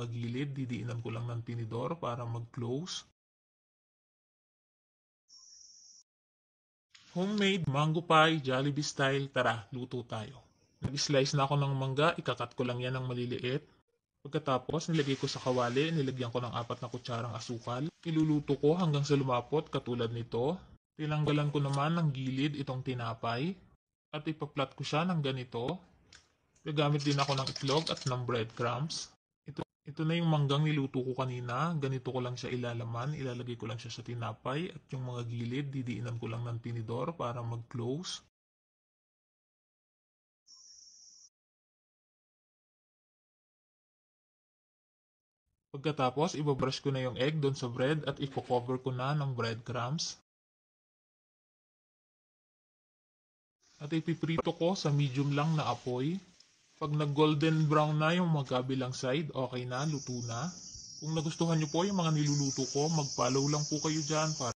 mga gilid, didiinan ko lang ng tinidor para mag-close. Homemade mango pie, Jollibee style, tara, luto tayo. Nag-slice na ako ng mangga, ikakat ko lang yan ng maliliit. Pagkatapos, nilagay ko sa kawali, nilagyan ko ng 4 na kutsarang asukal. Iluluto ko hanggang sa lumapot katulad nito. Tinanggalan ko naman ng gilid itong tinapay. At ipaplat ko siya ng ganito. Gagamit din ako ng itlog at ng breadcrumbs. Ito na yung manggang niluto ko kanina. Ganito ko lang siya ilalaman. Ilalagay ko lang siya sa tinapay. At yung mga gilid, didiinan ko lang ng tinidor para mag-close. Pagkatapos, ibabrush ko na yung egg doon sa bread at i-cover ko na ng breadcrumbs. At ipiprito ko sa medium lang na apoy. Pag nag-golden brown na yung magkabilang side, okay na, luto na. Kung nagustuhan nyo po yung mga niluluto ko, mag-follow lang po kayo dyan para